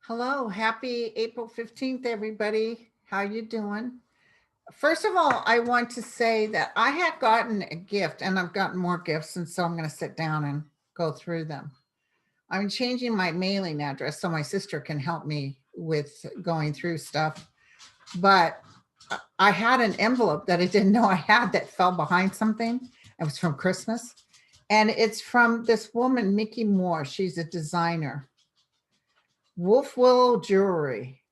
Hello, happy April 15th, everybody. How you doing? First of all, I want to say that I had gotten a gift and I've gotten more gifts, and so I'm going to sit down and go through them. I'm changing my mailing address so my sister can help me with going through stuff. But I had an envelope that I didn't know I had that fell behind something. It was from Christmas. And it's from this woman, Mickey Moore. She's a designer. Wolf Willow Jewelry.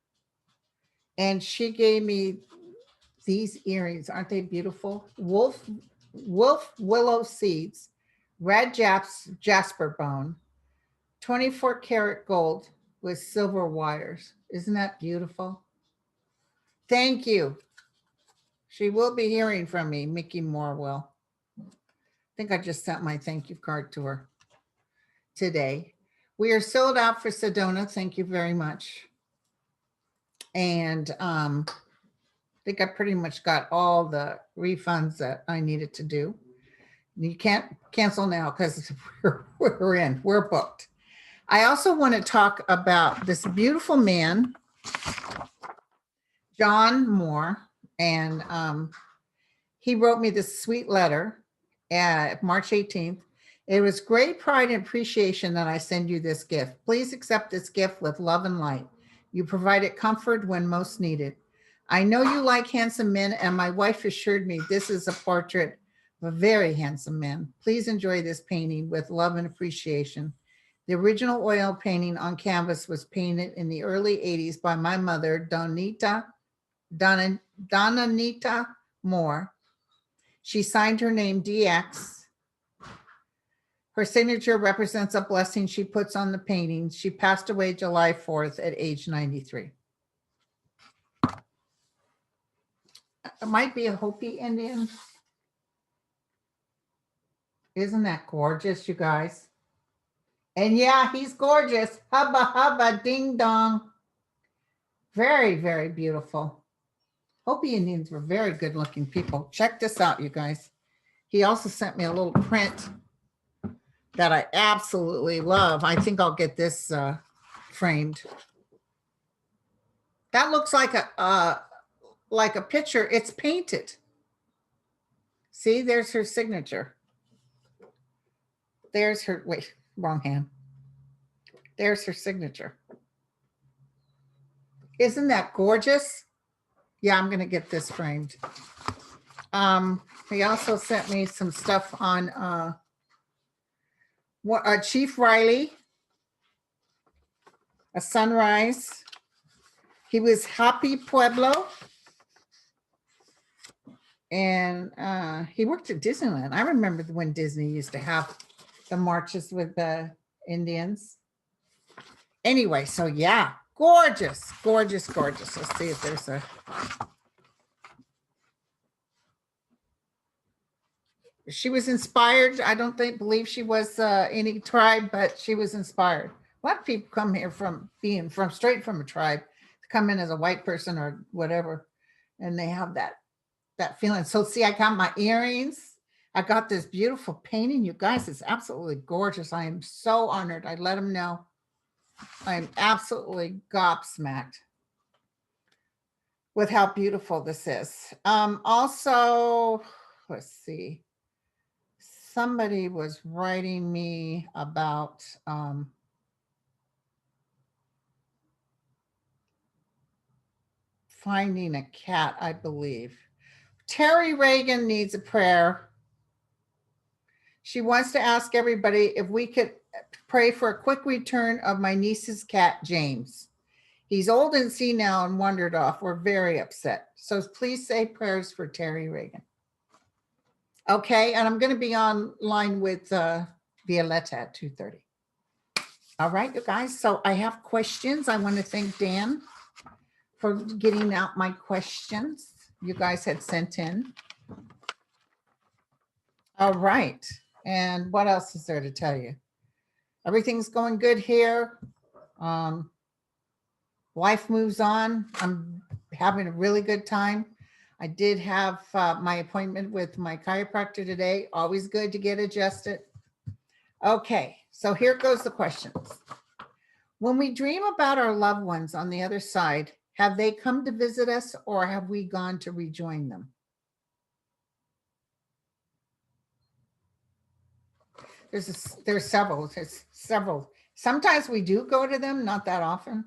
And she gave me these earrings. Aren't they beautiful? Wolf willow seeds, red jasper bone, 24 karat gold with silver wires. Isn't that beautiful? Thank you. She will be hearing from me, Mickey Moore will. I think I just sent my thank you card to her today. We are sold out for Sedona. Thank you very much. And I think I pretty much got all the refunds that I needed to do. You can't cancel now because we're booked. I also want to talk about this beautiful man, John Moore, and he wrote me this sweet letter at March 18th. It was great pride and appreciation that I send you this gift. Please accept this gift with love and light. You provided comfort when most needed. I know you like handsome men, and my wife assured me this is a portrait of a very handsome man. Please enjoy this painting with love and appreciation. The original oil painting on canvas was painted in the early 80s by my mother, Donanita Moore. She signed her name DX. Her signature represents a blessing she puts on the painting. She passed away July 4th at age 93. It might be a Hopi Indian. Isn't that gorgeous, you guys? And yeah, he's gorgeous. Hubba, hubba, ding dong. Very, very beautiful. Hopi Indians were very good looking people. Check this out, you guys. He also sent me a little print that I absolutely love. I think I'll get this framed. That looks like a picture. It's painted. See, there's her signature. There's her, wait, wrong hand. There's her signature. Isn't that gorgeous? Yeah, I'm going to get this framed. He also sent me some stuff on Chief Riley, a sunrise. He was Happy Pueblo. And he worked at Disneyland. I remember when Disney used to have the marches with the Indians. Anyway, so yeah, gorgeous, gorgeous, gorgeous. Let's see if there's a. She was inspired. I don't believe she was any tribe, but she was inspired. A lot of people come here from being straight from a tribe to come in as a white person or whatever, and they have that feeling. So see, I got my earrings. I got this beautiful painting. You guys, it's absolutely gorgeous. I am so honored. I let them know. I'm absolutely gobsmacked with how beautiful this is. Also, let's see. Somebody was writing me about finding a cat, I believe. Terry Reagan needs a prayer. She wants to ask everybody if we could pray for a quick return of my niece's cat, James. He's old and senile and wandered off. We're very upset. So please say prayers for Terry Reagan. Okay, and I'm going to be online with Violetta at 2:30. All right, you guys. So I have questions. I want to thank Dan for getting out my questions you guys had sent in. All right. And what else is there to tell you? Everything's going good here. Life moves on. I'm having a really good time. I did have my appointment with my chiropractor today. Always good to get adjusted. Okay, so here goes the questions. When we dream about our loved ones on the other side, have they come to visit us or have we gone to rejoin them? There's several. There's several. Sometimes we do go to them, not that often.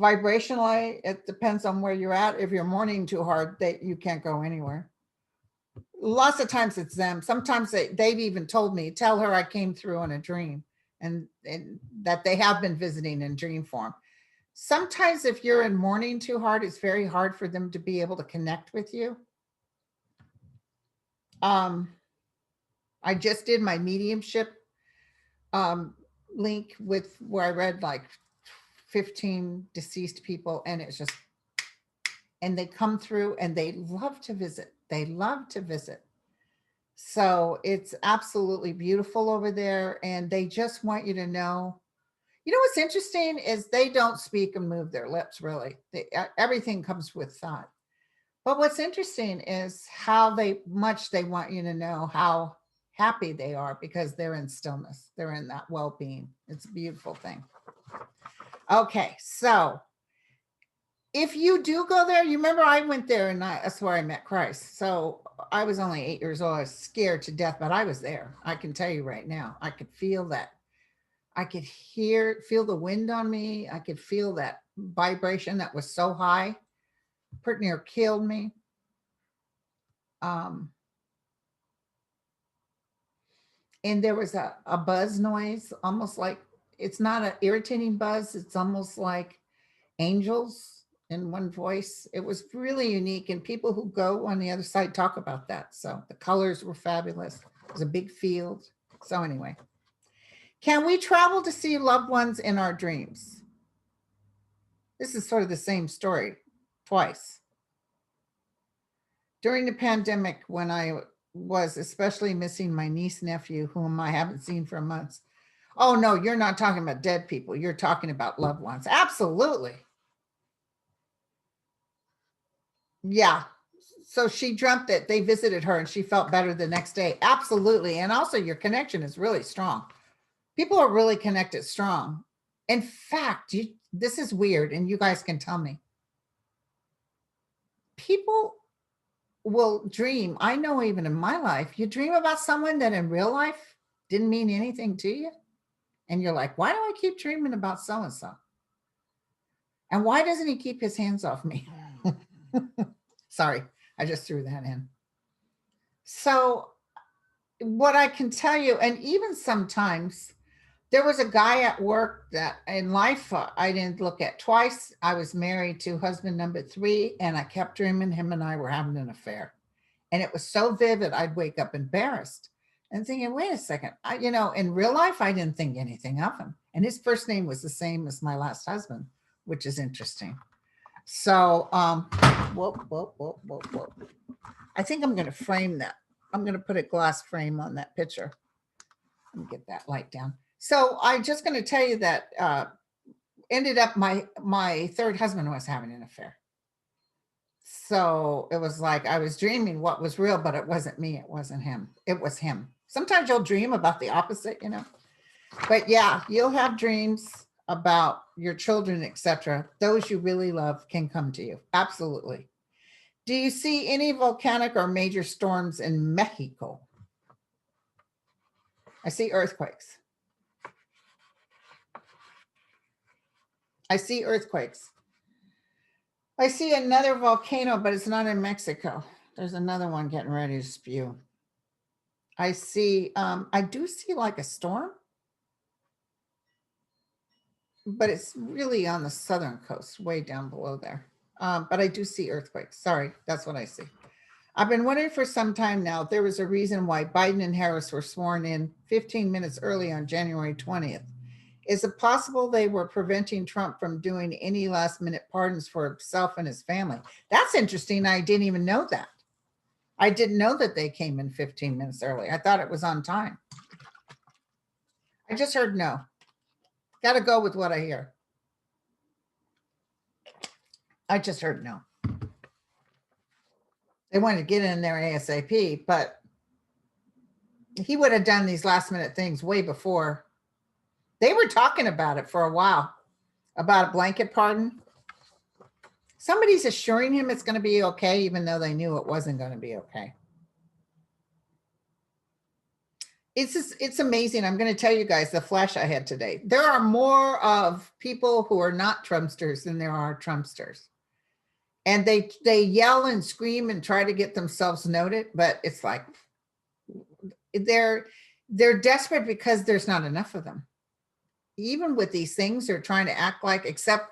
Vibrationally, it depends on where you're at. If you're mourning too hard, you can't go anywhere. Lots of times it's them. Sometimes they've even told me, tell her I came through in a dream, and that they have been visiting in dream form. Sometimes if you're in mourning too hard, it's very hard for them to be able to connect with you. I just did my mediumship link with where I read like 15 deceased people, and it's just, and they come through and they love to visit. They love to visit. So it's absolutely beautiful over there. And they just want you to know, you know, what's interesting is they don't speak and move their lips really. Everything comes with thought. But what's interesting is how much they want you to know how happy they are because they're in stillness. They're in that well-being. It's a beautiful thing. Okay, so if you do go there, you remember I went there and that's where I met Christ. So I was only 8 years old. I was scared to death, but I was there. I can tell you right now, I could feel that. I could feel the wind on me. I could feel that vibration that was so high, pretty near killed me. And there was a buzz noise, almost like, it's not an irritating buzz. It's almost like angels in one voice. It was really unique. And people who go on the other side talk about that. So the colors were fabulous. It was a big field. So anyway, can we travel to see loved ones in our dreams? This is sort of the same story twice. During the pandemic, when I was especially missing my niece, nephew, whom I haven't seen for months. Oh, no, you're not talking about dead people. You're talking about loved ones. Absolutely. Yeah. So she dreamt that they visited her and she felt better the next day. Absolutely. And also your connection is really strong. People are really connected strong. In fact, this is weird and you guys can tell me. People will dream. I know even in my life, you dream about someone that in real life didn't mean anything to you. And you're like, why do I keep dreaming about so-and-so? And why doesn't he keep his hands off me? Sorry, I just threw that in. So what I can tell you, and even sometimes there was a guy at work that in life I didn't look at twice. I was married to husband number 3, and I kept dreaming him and I were having an affair. And it was so vivid, I'd wake up embarrassed and thinking, wait a second, in real life, I didn't think anything of him. And his first name was the same as my last husband, which is interesting. So, whoop. I think I'm going to frame that. I'm going to put a glass frame on that picture. Let me get that light down. So I'm just going to tell you that ended up my third husband was having an affair. So it was like I was dreaming what was real, but it wasn't me. It wasn't him. It was him. Sometimes you'll dream about the opposite, But yeah, you'll have dreams about your children, etc. Those you really love can come to you. Absolutely. Do you see any volcanic or major storms in Mexico? I see earthquakes. I see earthquakes. I see another volcano, but it's not in Mexico. There's another one getting ready to spew. I see, I do see like a storm, but it's really on the southern coast, way down below there. But I do see earthquakes. Sorry, that's what I see. I've been wondering for some time now if there was a reason why Biden and Harris were sworn in 15 minutes early on January 20th. Is it possible they were preventing Trump from doing any last minute pardons for himself and his family? That's interesting. I didn't even know that. I didn't know that they came in 15 minutes early. I thought it was on time. I just heard no. Got to go with what I hear. I just heard no. They wanted to get in there ASAP, but he would have done these last minute things way before They were talking about it for a while, about a blanket pardon. Somebody's assuring him it's going to be okay, even though they knew it wasn't going to be okay. It's amazing. I'm going to tell you guys the flash I had today. There are more of people who are not Trumpsters than there are Trumpsters. And they yell and scream and try to get themselves noted, but it's like they're desperate because there's not enough of them. Even with these things, they're trying to act like, except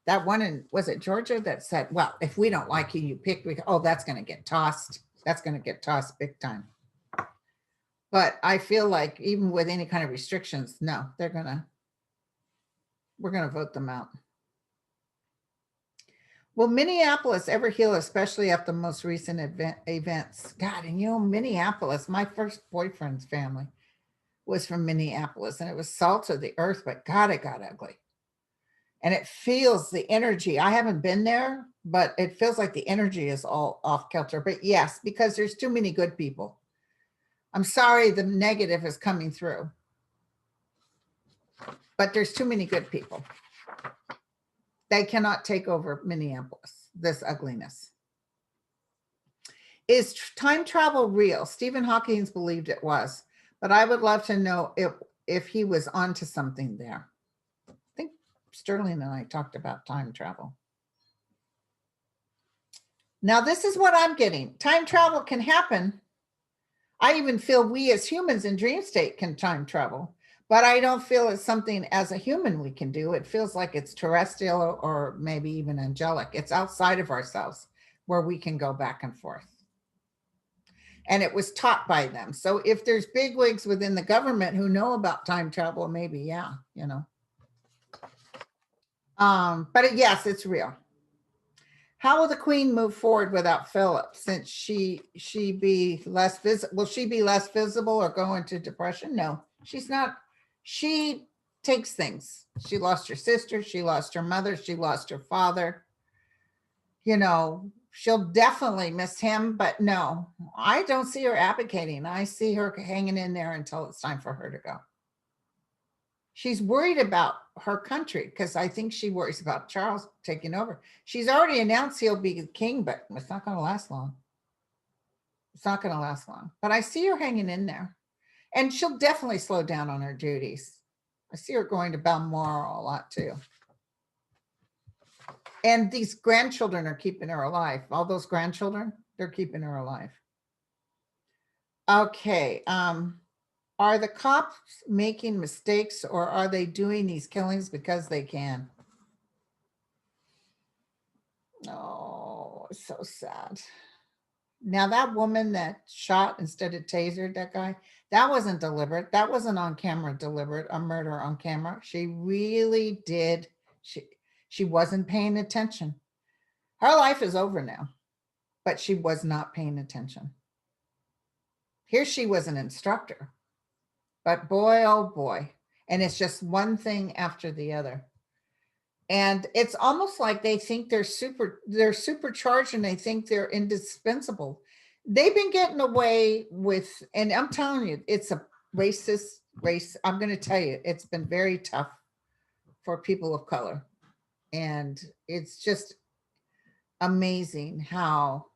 that one in, was it Georgia, that said, well, if we don't like who you pick, oh, that's going to get tossed. That's going to get tossed big time. But I feel like even with any kind of restrictions, no, we're going to vote them out. Will Minneapolis ever heal, especially after the most recent events? God, and you know, Minneapolis, my first boyfriend's family was from Minneapolis, and it was salt of the earth, but God, it got ugly. And it feels the energy. I haven't been there, but it feels like the energy is all off kilter. But yes, because there's too many good people. I'm sorry the negative is coming through, but there's too many good people. They cannot take over Minneapolis, this ugliness. Is time travel real? Stephen Hawking believed it was, but I would love to know if he was onto something there. I think Sterling and I talked about time travel. Now, this is what I'm getting. Time travel can happen. I even feel we as humans in dream state can time travel, but I don't feel it's something as a human we can do. It feels like it's terrestrial or maybe even angelic. It's outside of ourselves where we can go back and forth. And it was taught by them. So if there's bigwigs within the government who know about time travel, maybe, yeah, you know. But yes, it's real. How will the Queen move forward without Philip? Since she be less visible, will she be less visible or go into depression? No, she's not. She takes things. She lost her sister. She lost her mother. She lost her father. You know, she'll definitely miss him, but no, I don't see her abdicating. I see her hanging in there until it's time for her to go. She's worried about her country because I think she worries about Charles taking over. She's already announced he'll be the king, but it's not going to last long. It's not going to last long. But I see her hanging in there. And she'll definitely slow down on her duties. I see her going to Balmoral a lot too. And these grandchildren are keeping her alive. All those grandchildren, they're keeping her alive. Okay. Are the cops making mistakes or are they doing these killings because they can? Oh, it's so sad. Now that woman that shot instead of tasered that guy, that wasn't deliberate. That wasn't on camera deliberate, a murder on camera. She really did. She wasn't paying attention. Her life is over now, but she was not paying attention. Here she was an instructor. But boy, oh boy. And it's just one thing after the other. And it's almost like they think they're supercharged and they think they're indispensable. They've been getting away with, and I'm telling you, it's a racist race. I'm going to tell you, it's been very tough for people of color. And it's just amazing how,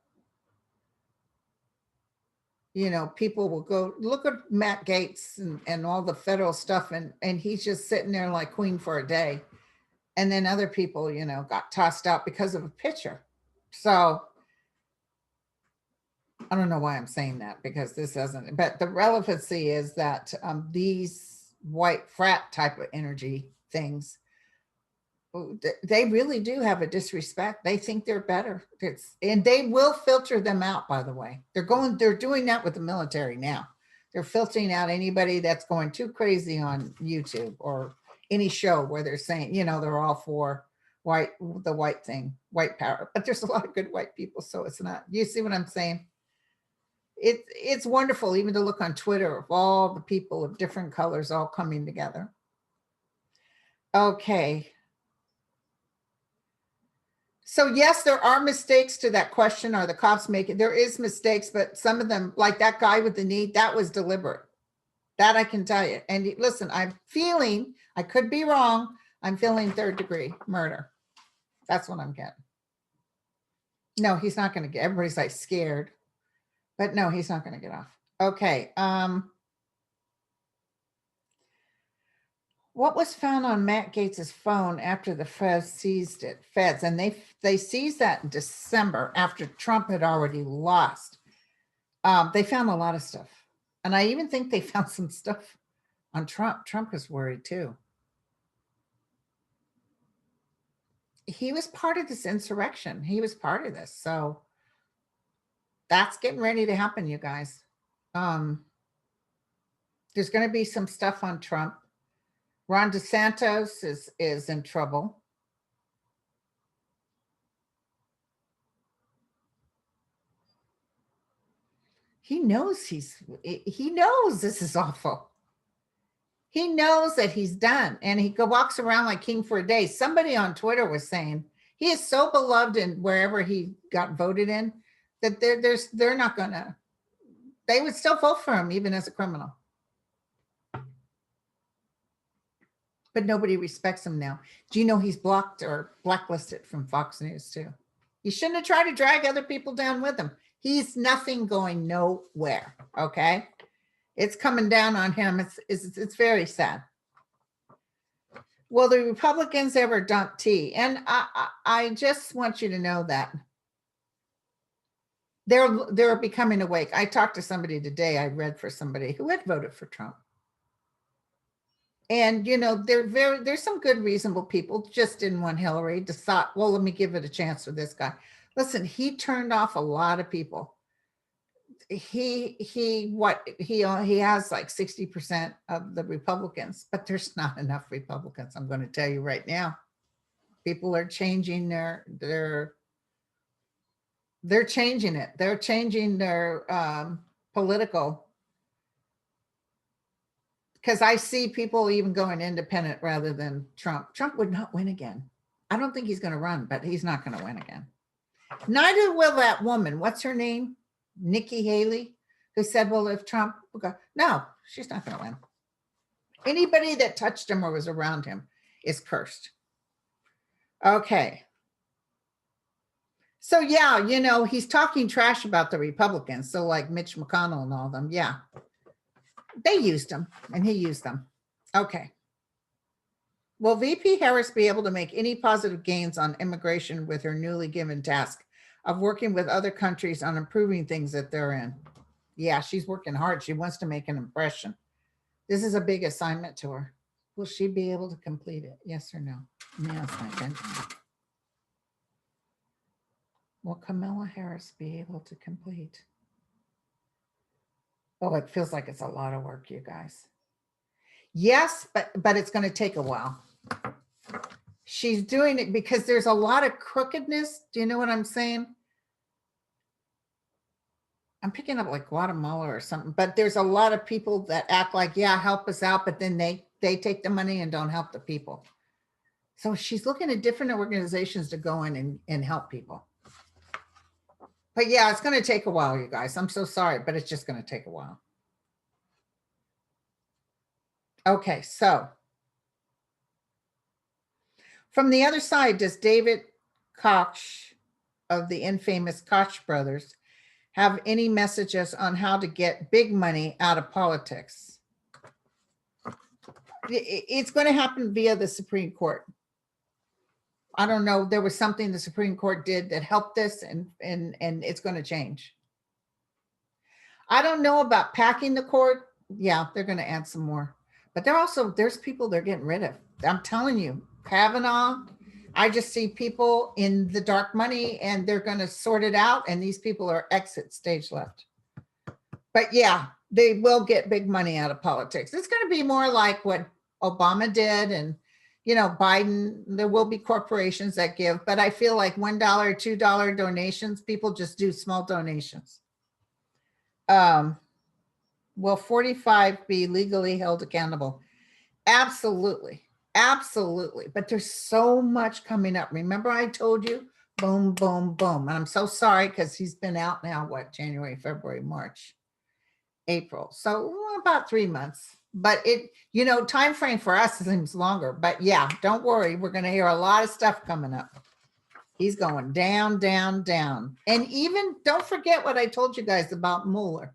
you know, people will go look at Matt Gaetz and all the federal stuff, and he's just sitting there like queen for a day. And then other people, you know, got tossed out because of a picture. So I don't know why I'm saying that, because this doesn't, but the relevancy is that these white frat type of energy things, they really do have a disrespect. They think they're better. And they will filter them out, by the way. They're doing that with the military now. They're filtering out anybody that's going too crazy on YouTube or any show where they're saying, you know, they're all for the white thing, white power. But there's a lot of good white people, so it's not. You see what I'm saying? It's wonderful even to look on Twitter of all the people of different colors all coming together. Okay. So yes, there are mistakes to that question. Are the cops making? There is mistakes, but some of them, like that guy with the knee, that was deliberate. That I can tell you. And listen, I'm feeling, I could be wrong, I'm feeling 3rd degree murder. That's what I'm getting. No, he's not going to get, everybody's like scared, but no, he's not going to get off. Okay. What was found on Matt Gates's phone after the feds seized it? Feds, and they seized that in December after Trump had already lost. They found a lot of stuff, and I even think they found some stuff on Trump. Trump was worried too. He was part of this insurrection. He was part of this, so that's getting ready to happen, you guys. There's going to be some stuff on Trump. Ron DeSantis is in trouble. He knows he knows this is awful. He knows that he's done, and he walks around like king for a day. Somebody on Twitter was saying he is so beloved in wherever he got voted in that they're not gonna, they would still vote for him even as a criminal. But nobody respects him now. Do you know he's blocked or blacklisted from Fox News too? He shouldn't have tried to drag other people down with him. He's nothing, going nowhere. Okay, it's coming down on him. It's very sad. Will the Republicans ever dump T? And I just want you to know that they're becoming awake. I talked to somebody today. I read for somebody who had voted for Trump. And, you know, there's some good, reasonable people just didn't want Hillary, to thought, well, let me give it a chance for this guy. Listen, he turned off a lot of people. He has like 60% of the Republicans, but there's not enough Republicans. I'm going to tell you right now. People are changing they're changing it. They're changing their political, because I see people even going independent rather than Trump. Trump would not win again. I don't think he's going to run, but he's not going to win again. Neither will that woman. What's her name? Nikki Haley, who said, well, if Trump will go. No, she's not going to win. Anybody that touched him or was around him is cursed. Okay. So, yeah, you know, he's talking trash about the Republicans. So like Mitch McConnell and all of them. Yeah. They used him, and he used them. Okay. Will VP Harris be able to make any positive gains on immigration with her newly given task of working with other countries on improving things that they're in? Yeah, she's working hard. She wants to make an impression. This is a big assignment to her. Will she be able to complete it? Yes or no? Yes, my Benjamin. Will Kamala Harris be able to complete? Oh, it feels like it's a lot of work, you guys. Yes, but it's going to take a while. She's doing it because there's a lot of crookedness. Do you know what I'm saying? I'm picking up like Guatemala or something, but there's a lot of people that act like, yeah, help us out, but then they take the money and don't help the people. So she's looking at different organizations to go in and help people. But yeah, it's going to take a while, you guys. I'm so sorry, but it's just going to take a while. Okay, so from the other side, does David Koch of the infamous Koch brothers have any messages on how to get big money out of politics? It's going to happen via the Supreme Court. I don't know. There was something the Supreme Court did that helped this, and it's going to change. I don't know about packing the court. Yeah, they're going to add some more. But there's people they're getting rid of. I'm telling you, Kavanaugh, I just see people in the dark money, and they're going to sort it out. And these people are exit stage left. But yeah, they will get big money out of politics. It's going to be more like what Obama did, and you know, Biden. There will be corporations that give, but I feel like $1, $2 donations, people just do small donations. Will 45 be legally held accountable? Absolutely. Absolutely. But there's so much coming up. Remember, I told you, boom, boom, boom. And I'm so sorry because he's been out now, what, January, February, March. April. So about 3 months. But it, you know, time frame for us seems longer. But yeah, don't worry. We're going to hear a lot of stuff coming up. He's going down, down, down. And even don't forget what I told you guys about Mueller.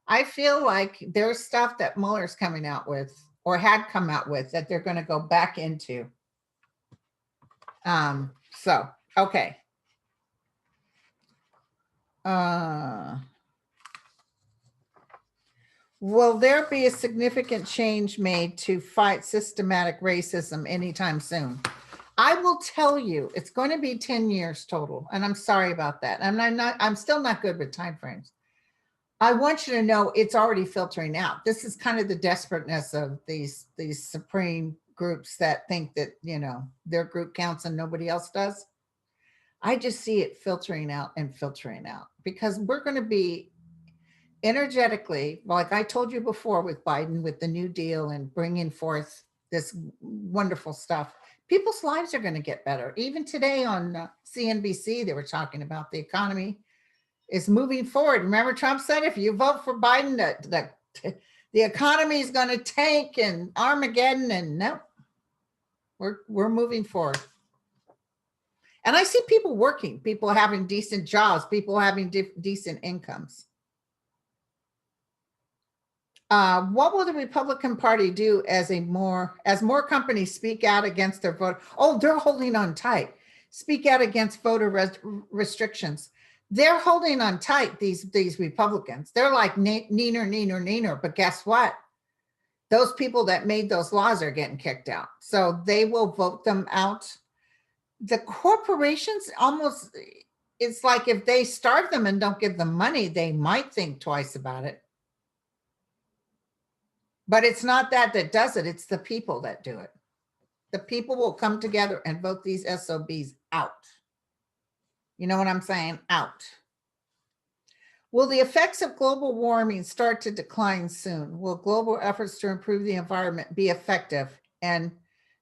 I feel like there's stuff that Mueller's coming out with or had come out with that they're going to go back into. So, okay. Will there be a significant change made to fight systematic racism anytime soon? I will tell you, it's going to be 10 years total. And I'm sorry about that. I'm still not good with timeframes. I want you to know it's already filtering out. This is kind of the desperateness of these supreme groups that think that, you know, their group counts and nobody else does. I just see it filtering out and filtering out because we're going to be energetically, like I told you before with Biden, with the New Deal and bringing forth this wonderful stuff, people's lives are going to get better. Even today on CNBC, they were talking about the economy is moving forward. Remember, Trump said, if you vote for Biden, the economy is going to tank and Armageddon. And no, we're moving forward. And I see people working, people having decent jobs, people having decent incomes. What will the Republican Party do as more companies speak out against their vote? Oh, they're holding on tight. Speak out against voter restrictions. They're holding on tight, these Republicans. They're like neener. But guess what? Those people that made those laws are getting kicked out. So they will vote them out. The corporations almost, it's like if they starve them and don't give them money, they might think twice about it. But it's not that does it. It's the people that do it. The people will come together and vote these SOBs out. You know what I'm saying? Out. Will the effects of global warming start to decline soon? Will global efforts to improve the environment be effective and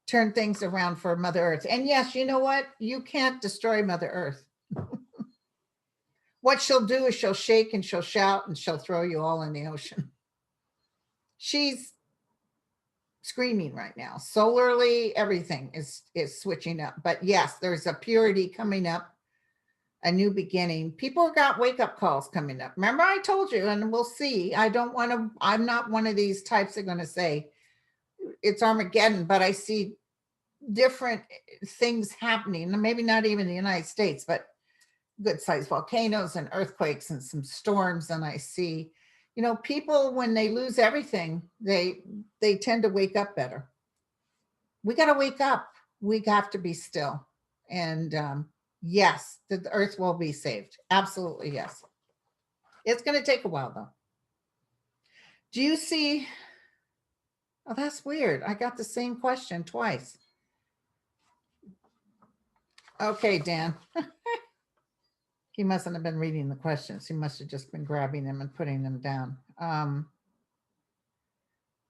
turn things around for Mother Earth? And yes, you know what? You can't destroy Mother Earth. What she'll do is she'll shake and she'll shout and she'll throw you all in the ocean. She's screaming right now. Solarly, everything is switching up. But yes, there's a purity coming up, a new beginning. People got wake-up calls coming up. Remember, I told you, and we'll see. I'm not one of these types that are going to say it's Armageddon, but I see different things happening. Maybe not even in the United States, but good-sized volcanoes and earthquakes and some storms. And I see, you know, people, when they lose everything, they tend to wake up better. We got to wake up. We have to be still. And yes, the earth will be saved. Absolutely, yes. It's going to take a while, though. Do you see? Oh, that's weird. I got the same question twice. Okay, Dan. He mustn't have been reading the questions. He must have just been grabbing them and putting them down.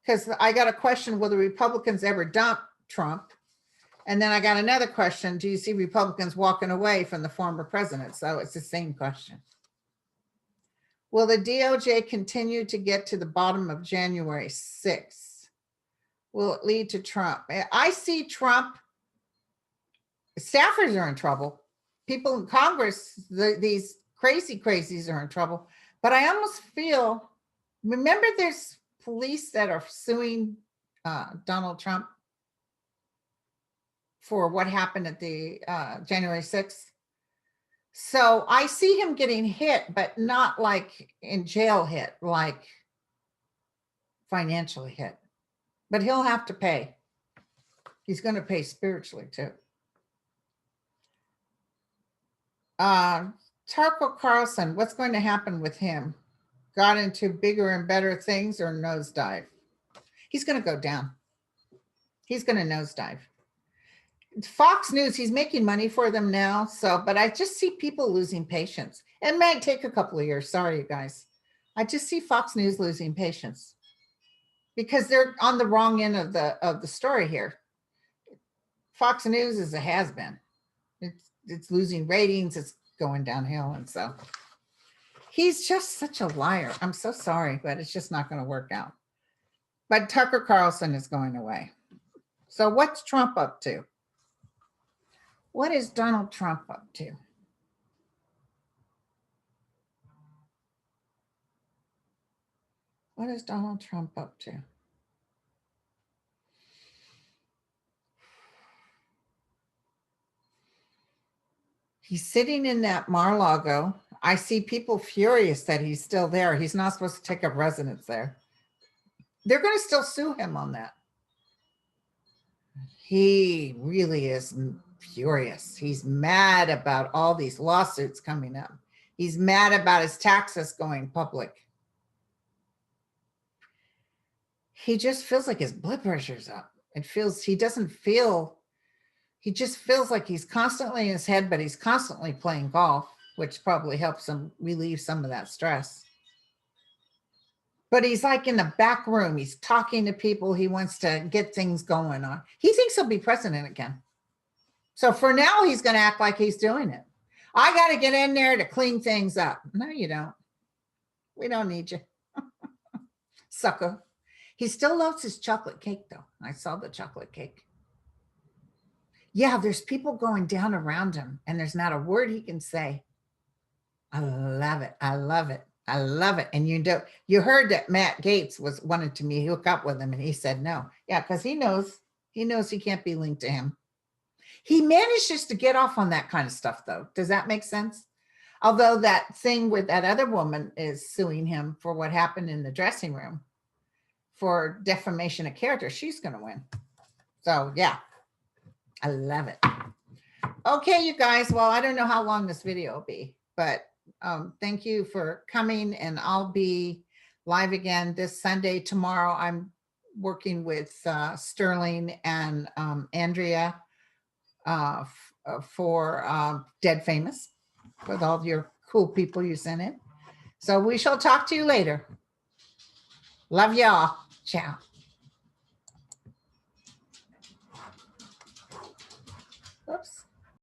Because I got a question, will the Republicans ever dump Trump? And then I got another question, do you see Republicans walking away from the former president? So it's the same question. Will the DOJ continue to get to the bottom of January 6th? Will it lead to Trump? I see Trump, staffers are in trouble. People in Congress, these crazies are in trouble. But I almost feel, remember there's police that are suing Donald Trump for what happened at the January 6th. So I see him getting hit, but not like in jail hit, like financially hit. But he'll have to pay. He's going to pay spiritually too. Tucker Carlson, what's going to happen with him? Got into bigger and better things or nosedive? He's going to go down. He's going to nosedive. Fox News, he's making money for them now. So, but I just see people losing patience. It might take a couple of years. Sorry, you guys. I just see Fox News losing patience because they're on the wrong end of the story here. Fox News is a has-been. It's losing ratings. It's going downhill. And so He's just such a liar. I'm so sorry, but it's just not going to work out. But Tucker Carlson is going away. So what's Trump up to? What is Donald Trump up to? What is Donald Trump up to? He's sitting in that Mar-a-Lago. I see people furious that he's still there. He's not supposed to take up residence there. They're going to still sue him on that. He really is furious. He's mad about all these lawsuits coming up. He's mad about his taxes going public. He just feels like his blood pressure's up. He just feels like he's constantly in his head, but he's constantly playing golf, which probably helps him relieve some of that stress. But he's like in the back room. He's talking to people. He wants to get things going on. He thinks he'll be president again. So for now, he's going to act like he's doing it. I got to get in there to clean things up. No, you don't. We don't need you. Sucker. He still loves his chocolate cake, though. I saw the chocolate cake. Yeah, there's people going down around him, and there's not a word he can say. I love it. I love it. I love it. And you heard that Matt Gaetz wanted to hook up with him, and he said no. Yeah, because he knows he can't be linked to him. He manages to get off on that kind of stuff, though. Does that make sense? Although that thing with that other woman is suing him for what happened in the dressing room for defamation of character, she's going to win. So yeah, I love it. Okay, you guys. Well, I don't know how long this video will be, but thank you for coming, and I'll be live again this Sunday. Tomorrow, I'm working with Sterling and Andrea for Dead Famous, with all your cool people you sent in. So we shall talk to you later. Love y'all. Ciao. Oops.